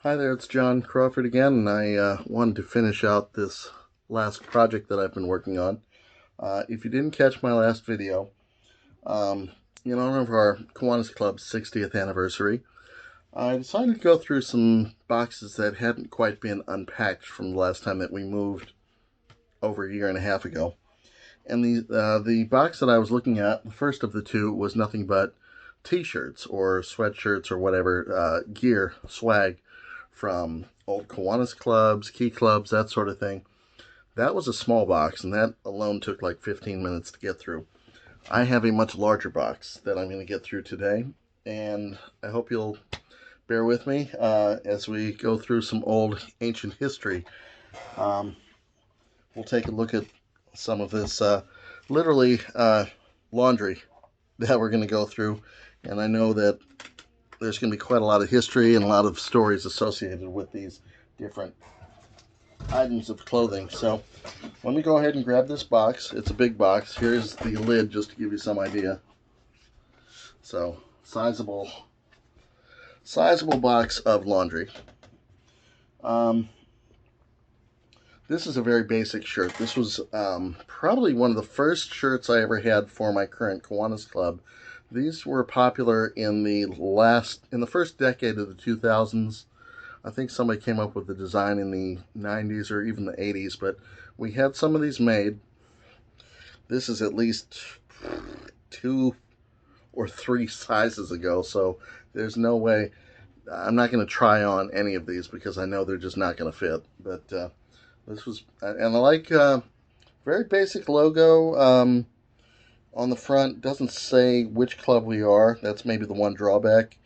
Hi there, it's John Crawford again, and I wanted to finish out this last project that I've been working on. If you didn't catch my last video, um, in honor of our Kiwanis Club's 60th anniversary, I decided to go through some boxes that hadn't quite been unpacked from the last time that we moved over a year and a half ago. And the box that I was looking at, the first of the two, was nothing but t-shirts or sweatshirts or whatever gear, swag from old Kiwanis clubs, key clubs, that sort of thing. That was a small box, and that alone took like 15 minutes to get through. I have a much larger box that I'm going to get through today, and I hope you'll bear with me as we go through some old ancient history. Um, we'll take a look at some of this literally laundry that we're going to go through, and I know that there's going to be quite a lot of history and a lot of stories associated with these different items of clothing. So let me go ahead and grab this box. It's a big box. Here's the lid just to give you some idea. So sizable box of laundry. Um, this is a very basic shirt. This was probably one of the first shirts I ever had for my current Kiwanis Club. These were popular in the first decade of the 2000s. I think somebody came up with the design in the 90s or even the 80s, but we had some of these made. This is at least 2 or 3 sizes ago, so there's no way. I'm not going to try on any of these because I know they're just not going to fit. But this was, and I like very basic logo on the front. Doesn't say which club we are. That's maybe the one drawback.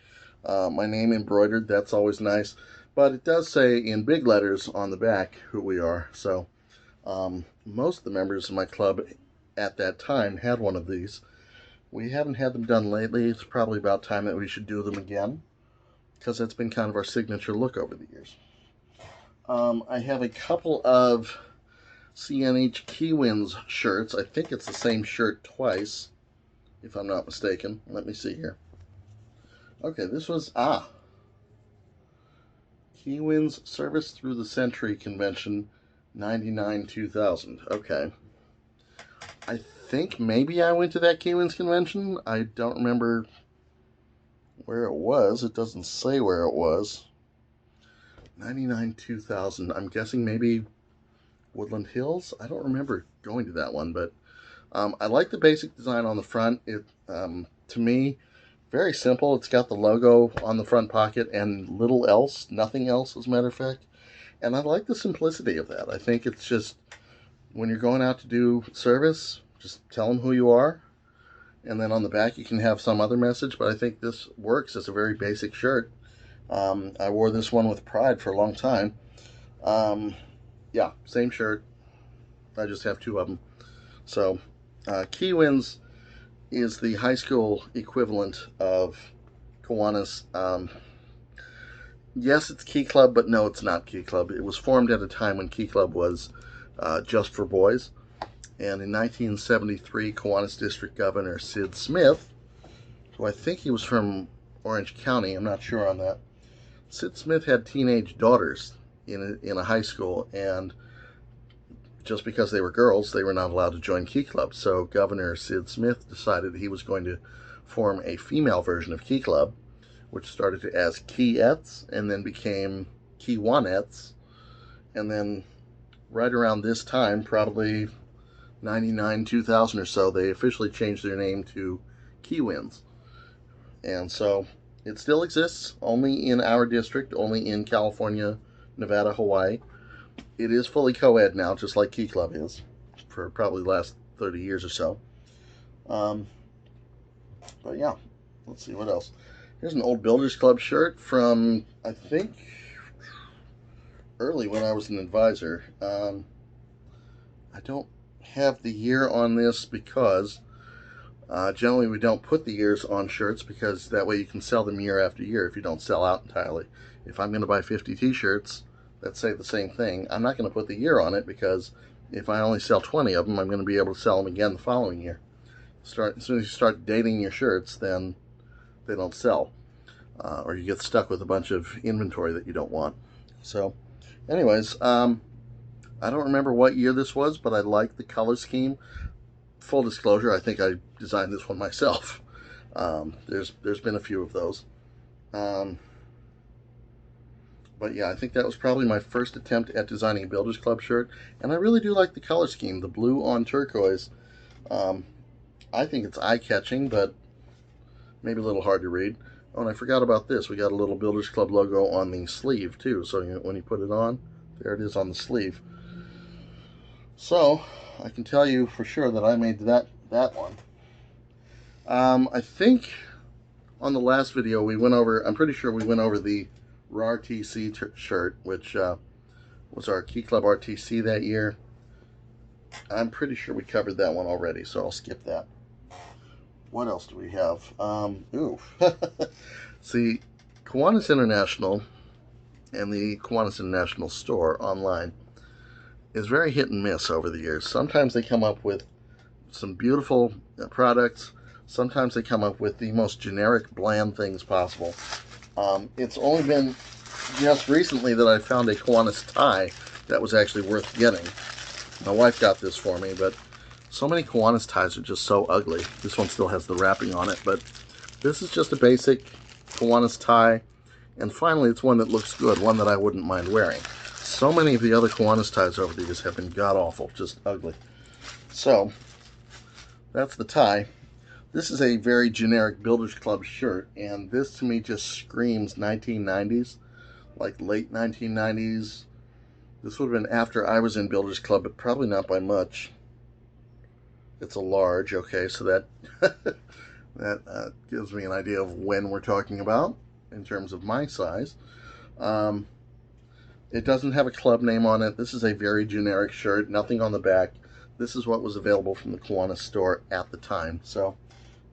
My name embroidered. That's always nice. But it does say in big letters on the back who we are. So most of the members of my club at that time had one of these. We haven't had them done lately. It's probably about time that we should do them again, because that's been kind of our signature look over the years. I have a couple of CNH Kiwins shirts. I think it's the same shirt twice, if I'm not mistaken. Let me see here. Okay, this was, Kiwins Service Through the Century Convention 99-2000. Okay. I think maybe I went to that Kiwins convention. I don't remember where it was. It doesn't say where it was. 99-2000. I'm guessing maybe Woodland Hills. I don't remember going to that one, but I like the basic design on the front. It, to me, very simple. It's got the logo on the front pocket and little else, nothing else, as a matter of fact. And I like the simplicity of that. I think it's just, when you're going out to do service, just tell them who you are. And then on the back, you can have some other message. But I think this works as a very basic shirt. I wore this one with pride for a long time. Yeah, same shirt. I just have two of them. So, Kiwins is the high school equivalent of Kiwanis. Yes, it's Key Club, but no, it's not Key Club. It was formed at a time when Key Club was just for boys. And in 1973, Kiwanis District Governor Sid Smith, who I think he was from Orange County, I'm not sure on that. Sid Smith had teenage daughters in a high school, and just because they were girls, they were not allowed to join Key Club. So Governor Sid Smith decided he was going to form a female version of Key Club, which started as Keyettes and then became Kiwanettes. And then right around this time, probably 99-2000 or so, they officially changed their name to Kiwins. And so it still exists, only in our district, only in California, Nevada, Hawaii. It is fully co-ed now, just like Key Club is, for probably the last 30 years or so. But yeah, let's see what else. Here's an old Builders Club shirt from, I think, early when I was an advisor. I don't have the year on this because generally we don't put the years on shirts, because that way you can sell them year after year if you don't sell out entirely. If I'm going to buy 50 t-shirts that say the same thing, I'm not going to put the year on it, because if I only sell 20 of them, I'm going to be able to sell them again the following year. As soon as you start dating your shirts, then they don't sell. or you get stuck with a bunch of inventory that you don't want. So anyways, I don't remember what year this was, but I like the color scheme. Full disclosure, I think I designed this one myself. There's been a few of those. But yeah, I think that was probably my first attempt at designing a Builders Club shirt, and I really do like the color scheme, the blue on turquoise. I think it's eye-catching, but maybe a little hard to read. Oh, and I forgot about this. We got a little Builders Club logo on the sleeve, too, so when you put it on, there it is on the sleeve. So, I can tell you for sure that I made that one. I think on the last video we went over, I'm pretty sure we went over the RTC shirt, which was our Key Club RTC that year. I'm pretty sure we covered that one already, so I'll skip that. What else do we have? See, Kiwanis International and the Kiwanis International store online is very hit and miss over the years. Sometimes they come up with some beautiful products. Sometimes they come up with the most generic, bland things possible. It's only been just recently that I found a Kiwanis tie that was actually worth getting. My wife got this for me, but so many Kiwanis ties are just so ugly. This one still has the wrapping on it, but this is just a basic Kiwanis tie. And finally, it's one that looks good, one that I wouldn't mind wearing. So many of the other Kiwanis ties over the years have been god-awful, just ugly. So, that's the tie. This is a very generic Builders Club shirt, and this to me just screams 1990s, like late 1990s. This would have been after I was in Builders Club, but probably not by much. It's a large, okay, so that that gives me an idea of when we're talking about in terms of my size. It doesn't have a club name on it. This is a very generic shirt, nothing on the back. This is what was available from the Kiwanis store at the time, so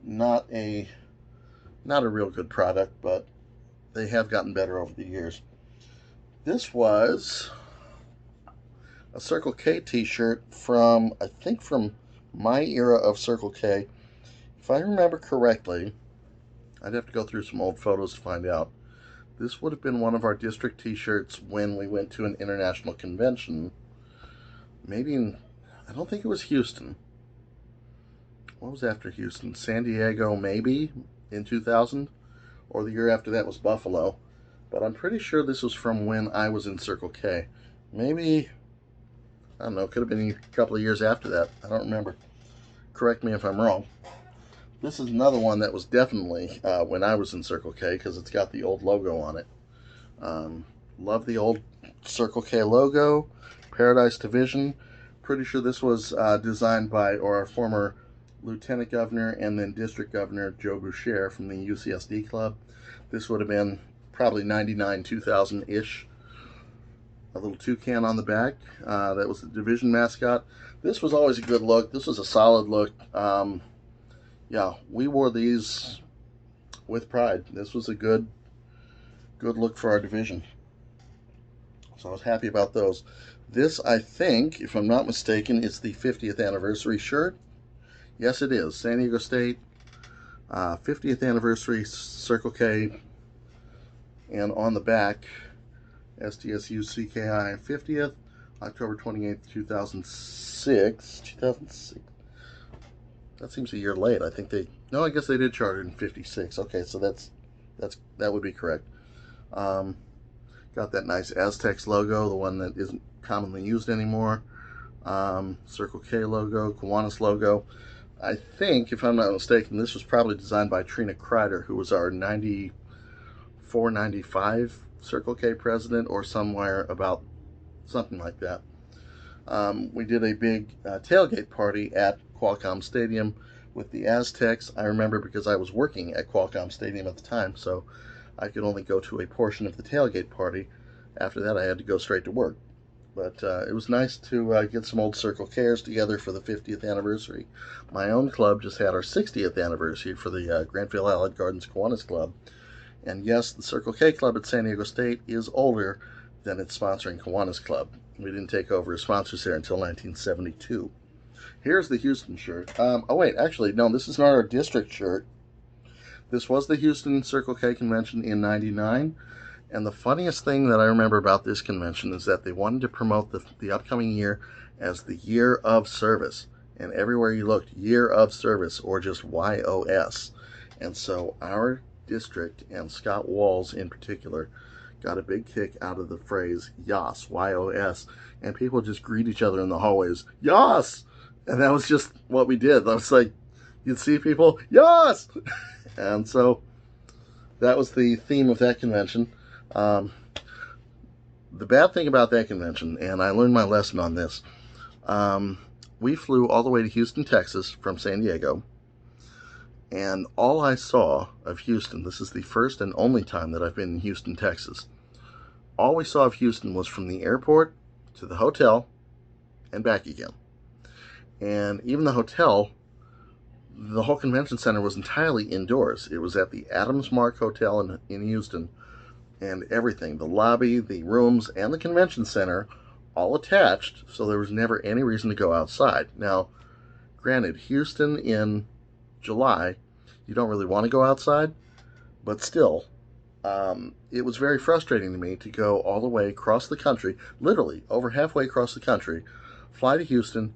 not a real good product, but they have gotten better over the years. This was a Circle K t-shirt from, I think from my era of Circle K. If I remember correctly, I'd have to go through some old photos to find out. This would have been one of our district t-shirts when we went to an international convention. Maybe in, I don't think it was Houston. What was after Houston? San Diego, maybe, in 2000? Or the year after that was Buffalo. But I'm pretty sure this was from when I was in Circle K. Maybe, I don't know, could have been a couple of years after that. I don't remember. Correct me if I'm wrong. This is another one that was definitely when I was in Circle K, because it's got the old logo on it. Love the old Circle K logo. Paradise Division. Pretty sure this was designed by our former Lieutenant Governor and then District Governor Joe Boucher from the UCSD Club. This would have been probably 99, 2000-ish. A little toucan on the back. That was the division mascot. This was always a good look. This was a solid look. Yeah, we wore these with pride. This was a good look for our division. So I was happy about those. This, I think, if I'm not mistaken, is the 50th anniversary shirt. Yes, it is. San Diego State, 50th anniversary Circle K. And on the back, SDSU CKI 50th, October 28th, 2006. 2006. That seems a year late. I think they, no, I guess they did charter in 56. Okay, so that would be correct. Got that nice Aztecs logo, the one that isn't commonly used anymore. Circle K logo, Kiwanis logo. I think, if I'm not mistaken, this was probably designed by Trina Kreider, who was our 94, 95 Circle K president, or somewhere about something like that. We did a big tailgate party at Qualcomm Stadium with the Aztecs. I remember because I was working at Qualcomm Stadium at the time, so I could only go to a portion of the tailgate party. After that, I had to go straight to work. But it was nice to get some old Circle Kers together for the 50th anniversary. My own club just had our 60th anniversary for the Grantville Allied Gardens Kiwanis Club. And yes, the Circle K Club at San Diego State is older than its sponsoring Kiwanis Club. We didn't take over as sponsors there until 1972. Here's the Houston shirt. Oh wait, actually, no, this is not our district shirt. this was the Houston Circle K convention in '99. And the funniest thing that I remember about this convention is that they wanted to promote the upcoming year as the Year of Service. And everywhere you looked, Year of Service, or just YOS. And so our district, and Scott Walls in particular, got a big kick out of the phrase YOS, YOS. And people just greet each other in the hallways, YOS! And that was just what we did. I was like, you'd see people, YOS! And so that was the theme of that convention. The bad thing about that convention, and I learned my lesson on this, we flew all the way to Houston, Texas from San Diego, and all I saw of Houston, this is the first and only time that I've been in Houston, Texas, all we saw of Houston was from the airport to the hotel and back again. And even the hotel, the whole convention center was entirely indoors. It was at the Adams Mark Hotel in Houston, and everything, the lobby, the rooms, and the convention center, all attached, so there was never any reason to go outside. Now, granted, Houston in July, you don't really want to go outside, but still, it was very frustrating to me to go all the way across the country, literally over halfway across the country, fly to Houston,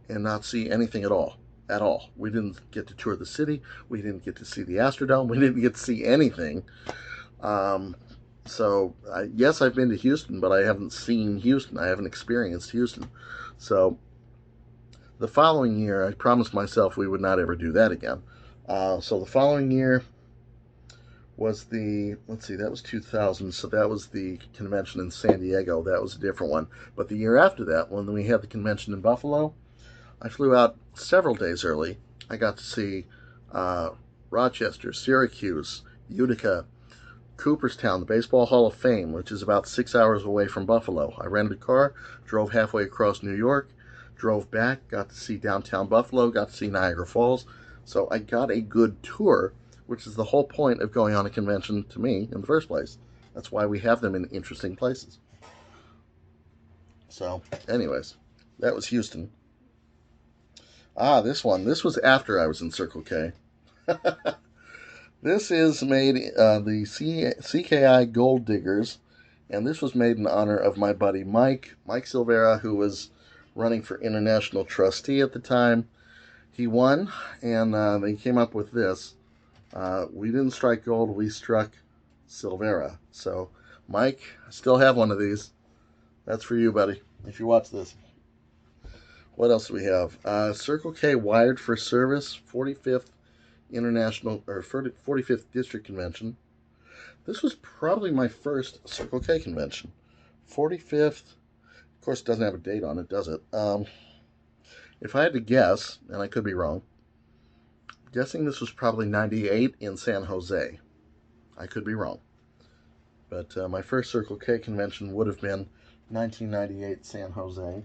and not see anything at all. At all. We didn't get to tour the city. We didn't get to see the Astrodome. We didn't get to see anything. Yes, I've been to Houston, but I haven't seen Houston. I haven't experienced Houston. So the following year, I promised myself we would not ever do that again. So the following year was that was 2000. So that was the convention in San Diego. That was a different one. But the year after that, when we had the convention in Buffalo, I flew out several days early. I got to see Rochester, Syracuse, Utica, Cooperstown, the Baseball Hall of Fame, which is about 6 hours away from Buffalo. I rented a car, drove halfway across New York, drove back, got to see downtown Buffalo, got to see Niagara Falls. So I got a good tour, which is the whole point of going on a convention to me in the first place. That's why we have them in interesting places. So, anyways, that was Houston. This was after I was in Circle K. This is made the CKI Gold Diggers, and this was made in honor of my buddy Mike Silvera, who was running for international trustee at the time. He won, and they came up with this. We didn't strike gold, we struck Silvera. So, Mike, I still have one of these. That's for you, buddy, if you watch this. What else do we have? Circle K Wired for Service, 45th International, or 45th District Convention. This was probably my first Circle K convention. 45th, of course, it doesn't have a date on it, does it? If I had to guess, and I could be wrong, guessing this was probably 98 in San Jose. I could be wrong. But my first Circle K convention would have been 1998 San Jose.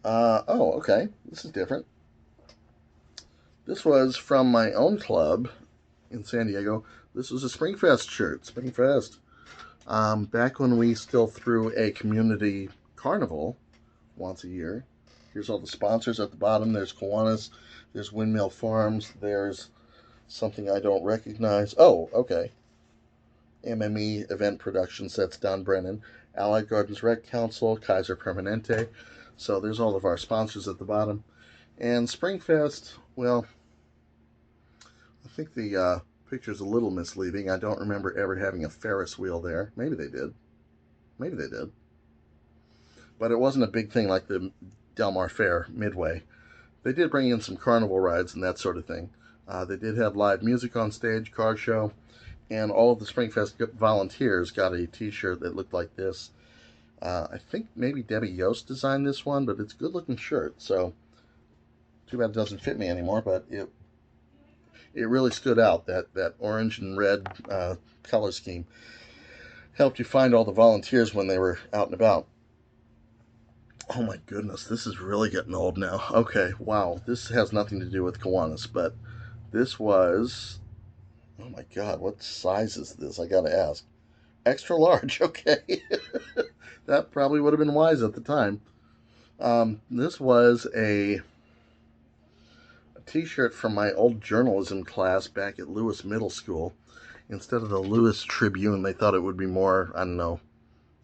Okay. This is different. This was from my own club in San Diego. This was a Springfest shirt. Springfest. Back when we still threw a community carnival once a year. Here's all the sponsors at the bottom. There's Kiwanis. There's Windmill Farms. There's something I don't recognize. Oh, okay. MME Event Productions. That's Don Brennan. Allied Gardens Rec Council. Kaiser Permanente. So there's all of our sponsors at the bottom. And Springfest, well, I think the picture's a little misleading. I don't remember ever having a Ferris wheel there. Maybe they did. Maybe they did. But it wasn't a big thing like the Del Mar Fair Midway. They did bring in some carnival rides and that sort of thing. They did have live music on stage, car show, and all of the Springfest volunteers got a t-shirt that looked like this. I think maybe Debbie Yost designed this one, but it's a good-looking shirt, so too bad it doesn't fit me anymore, but it really stood out. That orange and red color scheme helped you find all the volunteers when they were out and about. Oh my goodness, this is really getting old now. Okay, wow, this has nothing to do with Kiwanis, but this was, oh my god, what size is this? I gotta ask. Extra large, okay. That probably would have been wise at the time. This was a t-shirt from my old journalism class back at Lewis Middle School. Instead of the Lewis Tribune, they thought it would be more, I don't know,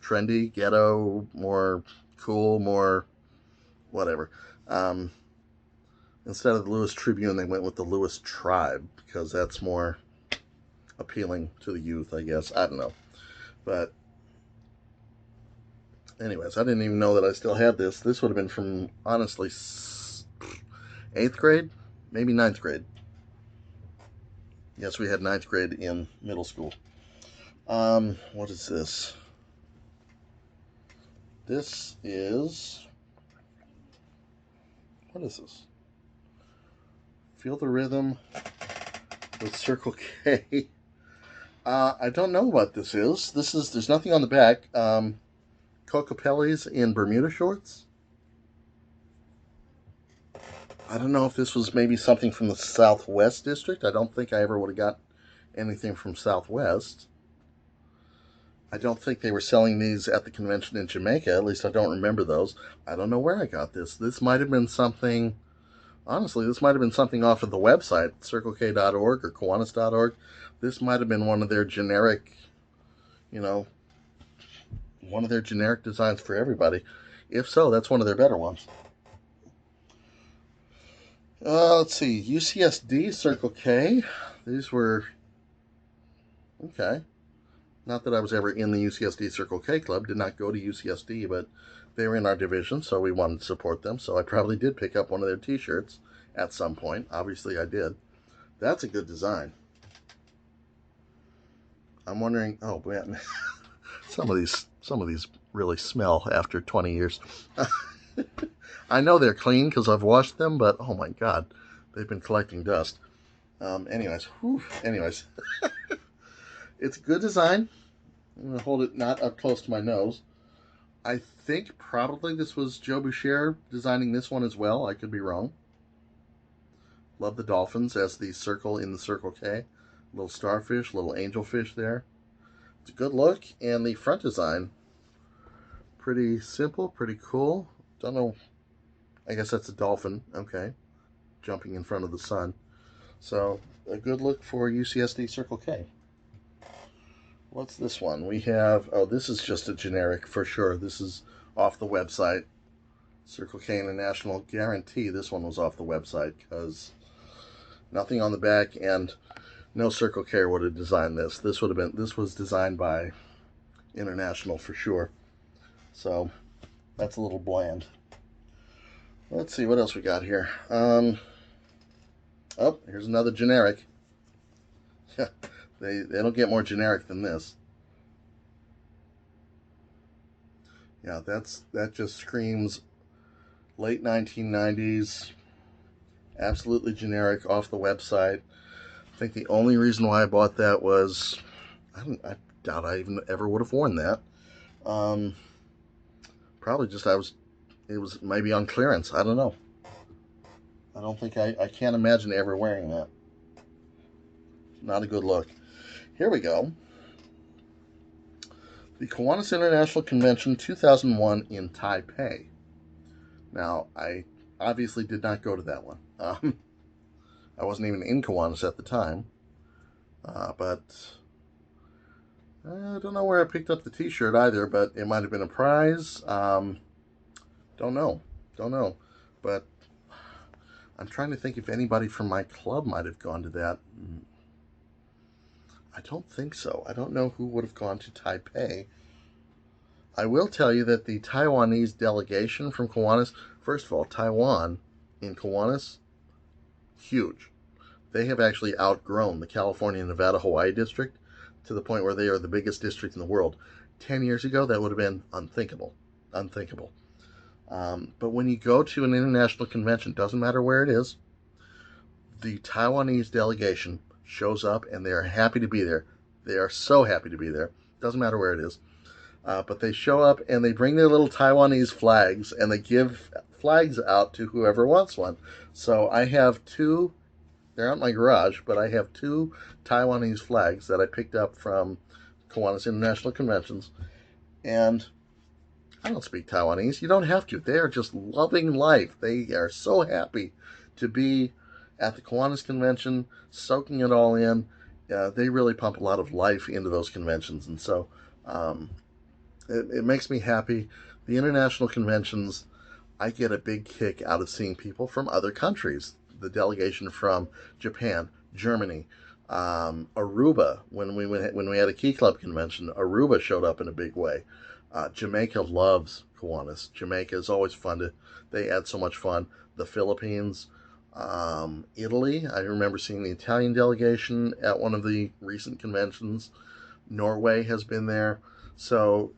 trendy, ghetto, more cool, more whatever. Instead of the Lewis Tribune, they went with the Lewis Tribe because that's more appealing to the youth, I guess. I don't know. But anyways, I didn't even know that I still had this. This would have been from, honestly, 8th grade, maybe 9th grade. Yes, we had 9th grade in middle school. What is this? This is, what is this? Feel the Rhythm with Circle K. I don't know what this is. There's nothing on the back. Coco Pelli's in Bermuda shorts. I don't know if this was maybe something from the Southwest District. I don't think I ever would have got anything from Southwest. I don't think they were selling these at the convention in Jamaica. At least I don't remember those. I don't know where I got this. This might have been something, honestly, this might have been something off of the website, circlek.org or Kiwanis.org. This might have been one of their generic, one of their generic designs for everybody. If so, that's one of their better ones. Let's see, UCSD Circle K. These were, okay. Not that I was ever in the UCSD Circle K Club, did not go to UCSD, but they were in our division, so we wanted to support them. So I probably did pick up one of their t-shirts at some point. Obviously I did. That's a good design. I'm wondering, oh man, some of these really smell after 20 years. I know they're clean because I've washed them, but oh my god, they've been collecting dust. Anyways, it's good design. I'm going to hold it not up close to my nose. I think probably this was Joe Boucher designing this one as well. I could be wrong. Love the dolphins as the circle in the Circle K. Little starfish, little angelfish there. It's a good look, and the front design, pretty simple, pretty cool. Don't know, I guess that's a dolphin, okay, jumping in front of the sun. So, a good look for UCSD Circle K. What's this one? We have, oh, this is just a generic for sure. This is off the website. Circle K International. Guarantee this one was off the website because nothing on the back, and no Circle K would have designed this. This was designed by International for sure. So that's a little bland. Let's see what else we got here. Oh, here's another generic. Yeah, they don't get more generic than this. Yeah, that just screams late 1990s, absolutely generic, off the website. I think the only reason why I bought that was I doubt I even ever would have worn that. Probably just it was maybe on clearance. I don't know. I don't think I can't imagine ever wearing that. Not a good look. Here we go. The Kiwanis International Convention 2001 in Taipei. Now, I obviously did not go to that one. I wasn't even in Kiwanis at the time. But I don't know where I picked up the t-shirt either, but it might have been a prize. Don't know. But I'm trying to think if anybody from my club might have gone to that. I don't think so. I don't know who would have gone to Taipei. I will tell you that the Taiwanese delegation from Kiwanis, first of all, Taiwan in Kiwanis, huge. They have actually outgrown the California, Nevada, Hawaii district to the point where they are the biggest district in the world. 10 years ago, that would have been unthinkable. But when you go to an international convention, doesn't matter where it is, the Taiwanese delegation shows up and they are happy to be there. They are so happy to be there. Doesn't matter where it is. But they show up and they bring their little Taiwanese flags and they give flags out to whoever wants one. So I have two, they're out in my garage, but I have two Taiwanese flags that I picked up from Kiwanis International Conventions. And I don't speak Taiwanese. You don't have to. They are just loving life. They are so happy to be at the Kiwanis convention, soaking it all in. They really pump a lot of life into those conventions, and so um, it makes me happy. The international conventions, I get a big kick out of seeing people from other countries. The delegation from Japan, Germany, Aruba. When we had a Key Club convention, Aruba showed up in a big way. Jamaica loves Kiwanis. Jamaica is always fun to. They add so much fun. The Philippines, Italy. I remember seeing the Italian delegation at one of the recent conventions. Norway has been there. So,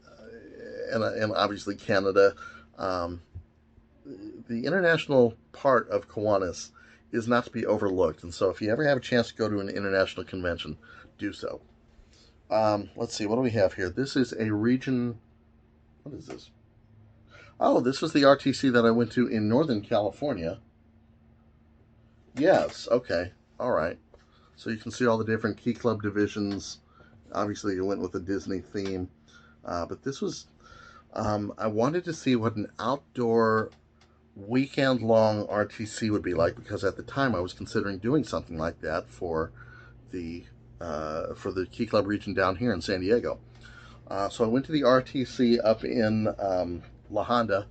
and obviously Canada. Um, the international part of Kiwanis is not to be overlooked. And so if you ever have a chance to go to an international convention, do so. Let's see, what do we have here? This is a region. What is this? Oh, this was the RTC that I went to in Northern California. Yes, okay. All right. So you can see all the different Key Club divisions. Obviously, you went with a Disney theme. But this was, I wanted to see what an outdoor weekend long RTC would be like, because at the time I was considering doing something like that the for the Key Club region down here in San Diego. So I went to the RTC up in La Honda,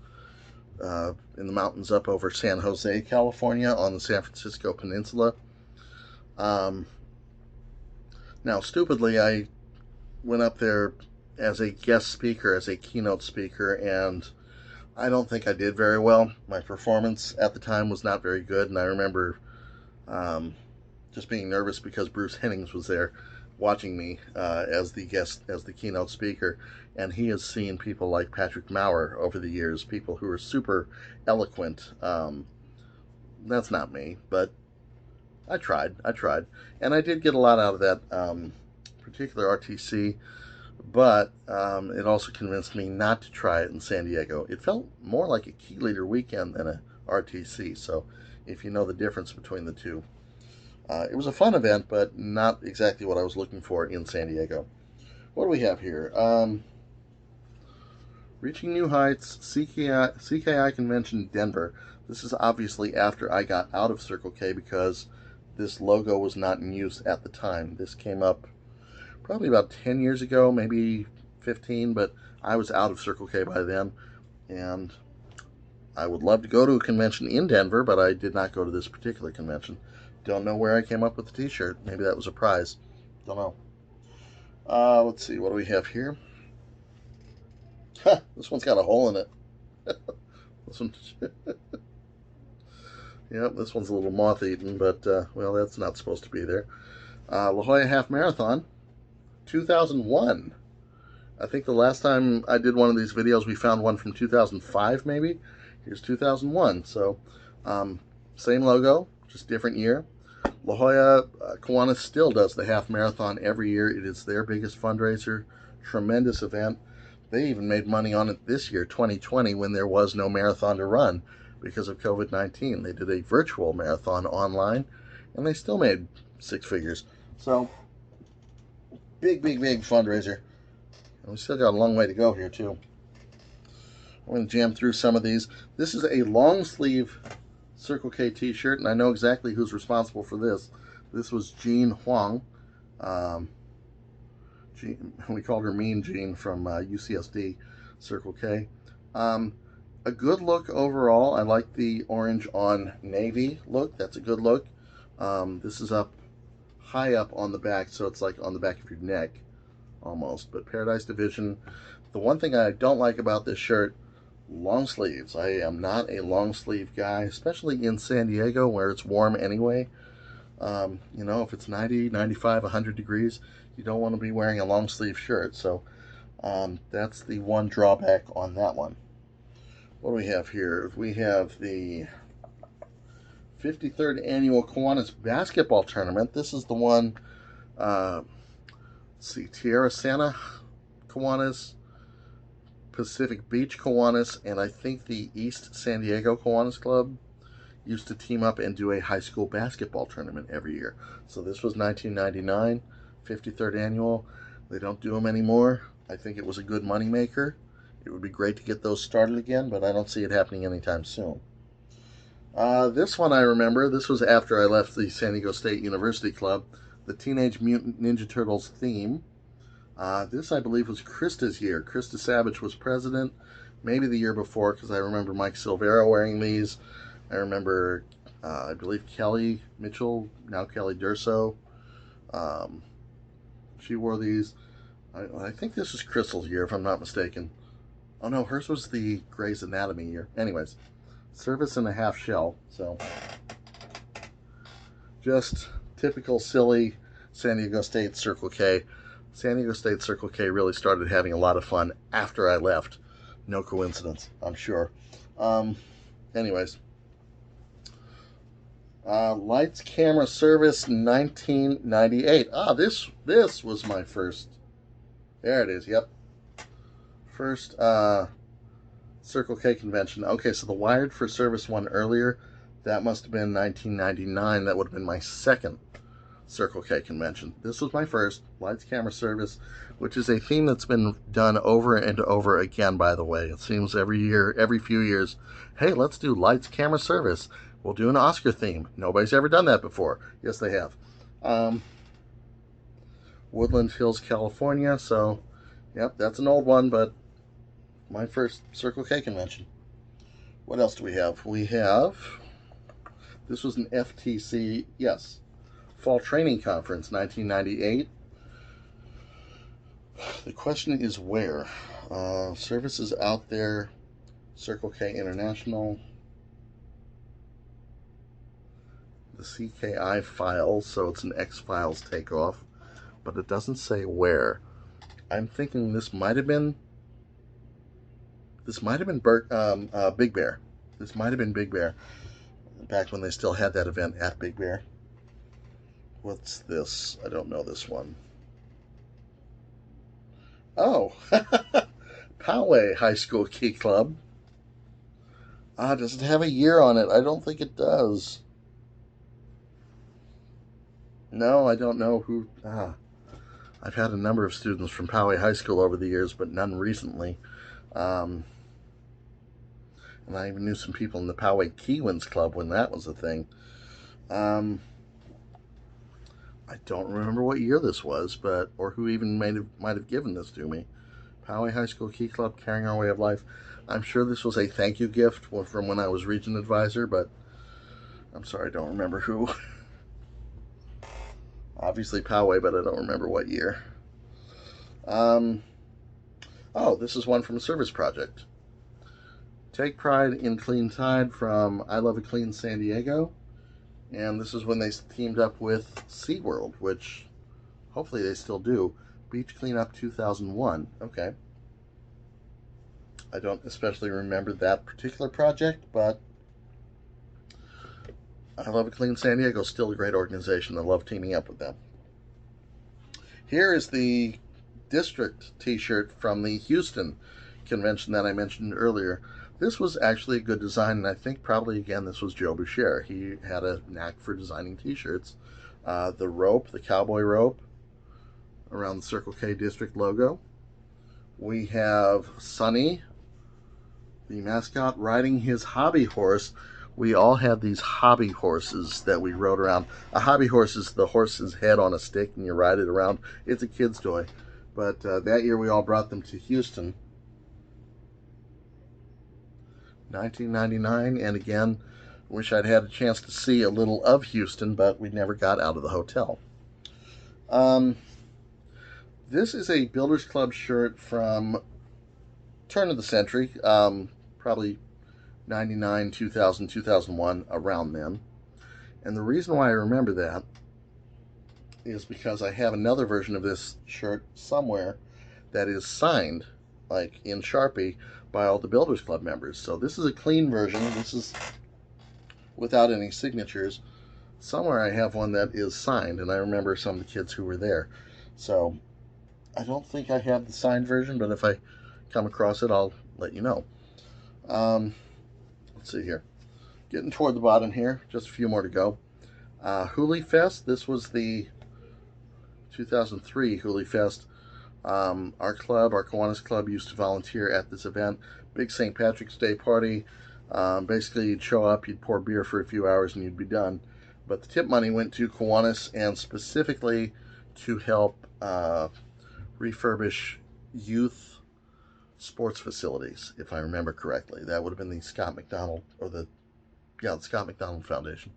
in the mountains up over San Jose, California, on the San Francisco Peninsula. Um, Now, stupidly, I went up there as a guest speaker, as a keynote speaker, and I don't think I did very well. My performance at the time was not very good, and I remember um, just being nervous because Bruce Hennings was there watching me as the guest, as the keynote speaker, and he has seen people like Patrick Maurer over the years, people who are super eloquent. That's not me, but I tried, and I did get a lot out of that particular RTC. But it also convinced me not to try it in San Diego. It felt more like a Key Leader weekend than a RTC. So, if you know the difference between the two, it was a fun event, but not exactly what I was looking for in San Diego. What do we have here? Reaching New Heights, CKI Convention, Denver. This is obviously after I got out of Circle K because this logo was not in use at the time. This came up probably about 10 years ago, maybe 15, but I was out of Circle K by then, and I would love to go to a convention in Denver, but I did not go to this particular convention. Don't know where I came up with the t-shirt. Maybe that was a prize. Don't know. Let's see, what do we have here? This one's got a hole in it. This one, yep, this one's a little moth-eaten, but, well, that's not supposed to be there. La Jolla Half Marathon, 2001. I think the last time I did one of these videos, we found one from 2005, maybe. Here's 2001. So, same logo, just different year. La Jolla Kiwanis still does the half marathon every year. It is their biggest fundraiser. Tremendous event. They even made money on it this year, 2020, when there was no marathon to run because of COVID-19. They did a virtual marathon online, and they still made six figures. So, big fundraiser. And we still got a long way to go here, too. I'm going to jam through some of these. This is a long sleeve Circle K t-shirt, and I know exactly who's responsible for this. This was Jean Huang. We called her Mean Jean from UCSD Circle K. A good look overall. I like the orange on navy look. That's a good look. This is up high up on the back, so it's like on the back of your neck almost. But Paradise Division. The one thing I don't like about this shirt, long sleeves. I am not a long sleeve guy, especially in San Diego where it's warm anyway. If it's 90, 95, 100 degrees, you don't want to be wearing a long sleeve shirt. So that's the one drawback on that one. What do we have here? We have the 53rd Annual Kiwanis Basketball Tournament. This is the one, let's see, Tierra Santa Kiwanis, Pacific Beach Kiwanis, and I think the East San Diego Kiwanis Club used to team up and do a high school basketball tournament every year. So this was 1999, 53rd annual. They don't do them anymore. I think it was a good money maker. It would be great to get those started again, but I don't see it happening anytime soon. This one I remember. This was after I left the San Diego State University Club. The Teenage Mutant Ninja Turtles theme. This, I believe, was Krista's year. Krista Savage was president, maybe the year before, because I remember Mike Silvera wearing these. I remember, I believe, Kelly Mitchell, now Kelly Durso. Um, she wore these. I think this is Crystal's year, if I'm not mistaken. Oh no, hers was the Grey's Anatomy year. Anyways, service in a half shell. So, just typical silly San Diego State Circle K. San Diego State Circle K really started having a lot of fun after I left. No coincidence, I'm sure. Um, anyways, lights, camera, service, 1998. This was my first. There it is. Yep, first Circle K convention. Okay, so the Wired for Service one earlier, that must have been 1999. That would have been my second Circle K convention. This was my first, Lights, Camera, Service, which is a theme that's been done over and over again, by the way. It seems every year, every few years, hey, let's do Lights, Camera, Service. We'll do an Oscar theme. Nobody's ever done that before. Yes, they have. Woodland Hills, California. So, yep, that's an old one, but my first Circle K convention. What else do we have? We have, this was an FTC, yes, Fall Training Conference, 1998. The question is where? Services out there, Circle K International, the CKI files, so it's an X-Files takeoff, but it doesn't say where. I'm thinking this might have been Big Bear. This might have been Big Bear, back when they still had that event at Big Bear. What's this? I don't know this one. Oh, Poway High School Key Club. Does it have a year on it? I don't think it does. No, I don't know who. I've had a number of students from Poway High School over the years, but none recently. And I even knew some people in the Poway Kiwanis Club when that was a thing. I don't remember what year this was, or who even might have given this to me. Poway High School Key Club, Carrying Our Way of Life. I'm sure this was a thank you gift from when I was region advisor, but I'm sorry, I don't remember who. Obviously Poway, but I don't remember what year. Oh, this is one from a service project. Take Pride in Clean Tide from I Love a Clean San Diego. And this is when they teamed up with SeaWorld, which hopefully they still do. Beach Cleanup 2001. Okay. I don't especially remember that particular project, but I Love a Clean San Diego is still a great organization. I love teaming up with them. Here is the district t-shirt from the Houston convention that I mentioned earlier. This was actually a good design, and I think probably, again, this was Joe Boucher. He had a knack for designing t-shirts. The rope, the cowboy rope, around the Circle K District logo. We have Sonny, the mascot, riding his hobby horse. We all had these hobby horses that we rode around. A hobby horse is the horse's head on a stick, and you ride it around. It's a kid's toy. But that year we all brought them to Houston. 1999, and again, wish I'd had a chance to see a little of Houston, but we never got out of the hotel. This is a Builders Club shirt from turn of the century, probably 99, 2000, 2001, around then. And the reason why I remember that is because I have another version of this shirt somewhere that is signed, like in Sharpie, by all the Builders Club members. So this is a clean version. This is without any signatures. Somewhere I have one that is signed, and I remember some of the kids who were there. So I don't think I have the signed version, but if I come across it, I'll let you know. Let's see here. Getting toward the bottom here. Just a few more to go. Huli Fest. This was the 2003 Huli Fest. Our club, our Kiwanis club, used to volunteer at this event. Big St. Patrick's Day party. Basically, you'd show up, you'd pour beer for a few hours, and you'd be done. But the tip money went to Kiwanis, and specifically to help refurbish youth sports facilities, if I remember correctly. That would have been the Scott McDonald, or the Scott McDonald Foundation.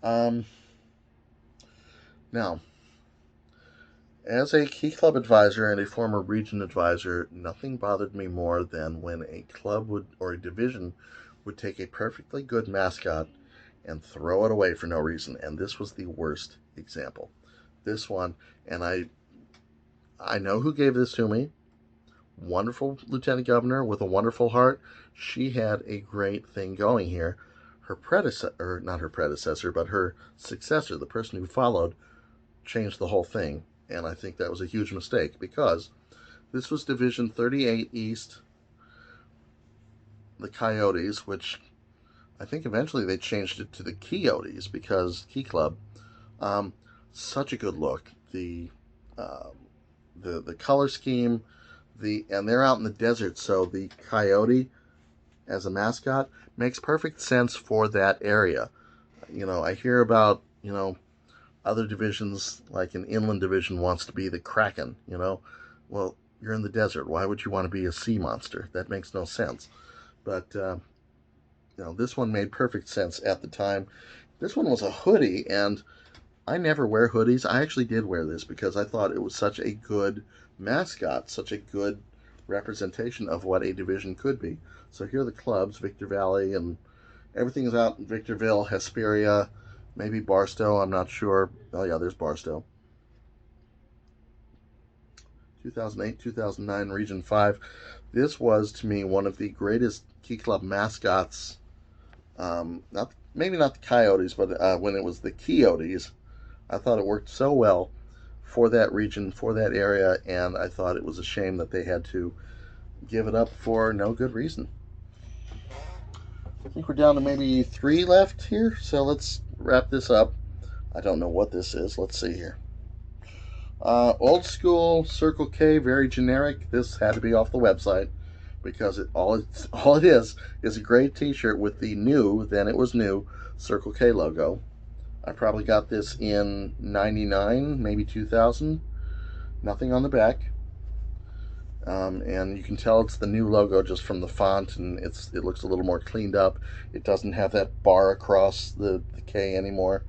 Um, Now, as a Key Club advisor and a former region advisor, nothing bothered me more than when a club would, or a division would take a perfectly good mascot and throw it away for no reason. And this was the worst example. This one, and I know who gave this to me. Wonderful lieutenant governor with a wonderful heart. She had a great thing going here. Her predecessor, or not her predecessor, but her successor, the person who followed, changed the whole thing. And I think that was a huge mistake because this was Division 38 East, the Coyotes, which I think eventually they changed it to the Coyotes because Key Club. Um, Such a good look. Um, the color scheme, and they're out in the desert, so the coyote as a mascot makes perfect sense for that area. I hear about other divisions, like an inland division wants to be the kraken. Well, you're in the desert. Why would you want to be a sea monster? That makes no sense. But this one made perfect sense at the time. This one was a hoodie, and I never wear hoodies. I actually did wear this because I thought it was such a good mascot, such a good representation of what a division could be. So here are the clubs, Victor Valley, and everything is out in Victorville, Hesperia, maybe Barstow, I'm not sure. Oh yeah, there's Barstow. 2008, 2009, Region 5. This was, to me, one of the greatest Key Club mascots. Not Maybe not the Coyotes, but when it was the Coyotes, I thought it worked so well for that region, for that area, and I thought it was a shame that they had to give it up for no good reason. I think we're down to maybe 3 left here, so let's wrap this up. I don't know what this is. Let's see here. Old school Circle K, very generic. This had to be off the website because all it is a gray T-shirt with the new, then it was new, Circle K logo. I probably got this in '99, maybe 2000. Nothing on the back, and you can tell it's the new logo just from the font, and it looks a little more cleaned up. It doesn't have that bar across the K anymore,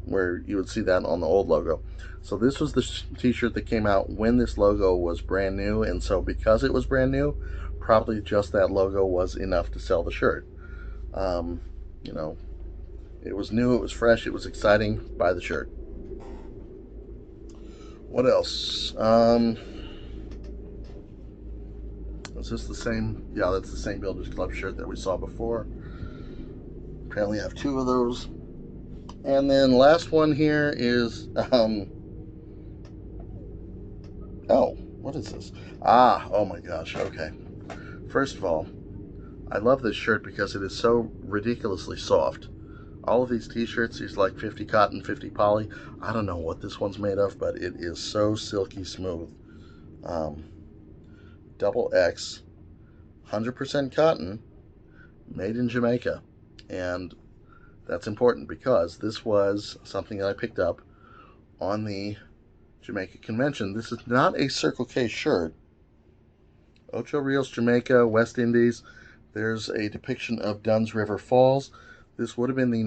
where you would see that on the old logo. So this was the T-shirt that came out when this logo was brand new, and so because it was brand new, probably just that logo was enough to sell the shirt. Um, you know, it was new, it was fresh, it was exciting. Buy the shirt. What else? Is this the same? Yeah, that's the same Builders Club shirt that we saw before. Apparently, I have 2 of those. And then last one here is oh, what is this? Oh my gosh. Okay. First of all, I love this shirt because it is so ridiculously soft. All of these t-shirts, these like 50 cotton, 50 poly. I don't know what this one's made of, but it is so silky smooth. Um, Double X, 100% cotton, made in Jamaica. And that's important because this was something that I picked up on the Jamaica convention. This is not a Circle K shirt. Ocho Rios, Jamaica, West Indies. There's a depiction of Dunn's River Falls. This would have been the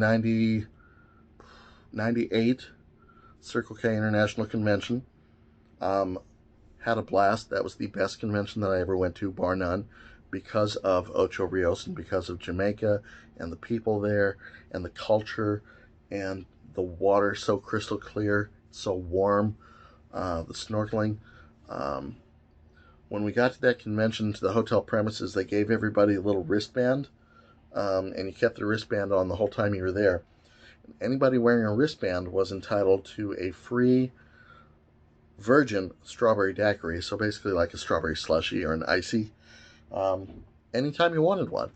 98 Circle K International Convention. Had a blast. That was the best convention that I ever went to, bar none, because of Ocho Rios and because of Jamaica and the people there and the culture and the water so crystal clear, so warm, the snorkeling. Um, when we got to that convention, to the hotel premises, they gave everybody a little wristband, and you kept the wristband on the whole time you were there. Anybody wearing a wristband was entitled to a free virgin strawberry daiquiri, so basically like a strawberry slushy or an icy, anytime you wanted one.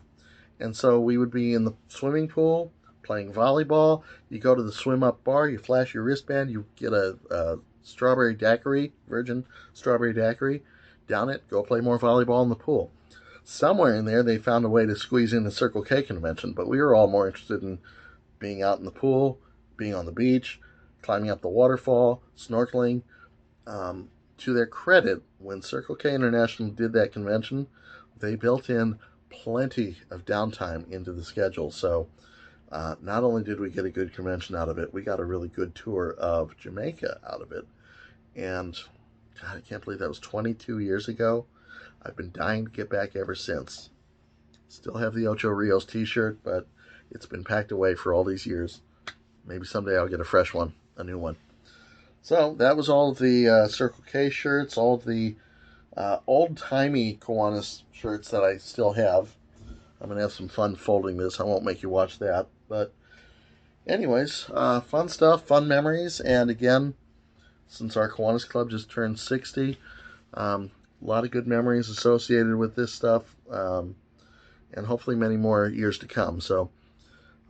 And so we would be in the swimming pool playing volleyball. You go to the swim up bar, you flash your wristband, you get a strawberry daiquiri, virgin strawberry daiquiri, down it, go play more volleyball in the pool. somewhere in there they found a way to squeeze in the Circle K convention, but we were all more interested in being out in the pool, being on the beach, climbing up the waterfall, snorkeling. To their credit, when Circle K International did that convention, they built in plenty of downtime into the schedule. So not only did we get a good convention out of it, we got a really good tour of Jamaica out of it. And God, I can't believe that was 22 years ago. I've been dying to get back ever since. Still have the Ocho Rios t-shirt, but it's been packed away for all these years. Maybe someday I'll get a fresh one, a new one. So that was all of the Circle K shirts, all of the old-timey Kiwanis shirts that I still have. I'm going to have some fun folding this. I won't make you watch that. But anyways, fun stuff, fun memories. And again, since our Kiwanis Club just turned 60, a lot of good memories associated with this stuff. And hopefully many more years to come. So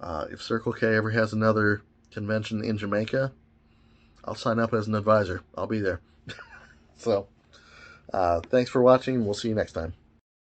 if Circle K ever has another convention in Jamaica, I'll sign up as an advisor. I'll be there. So thanks for watching. We'll see you next time.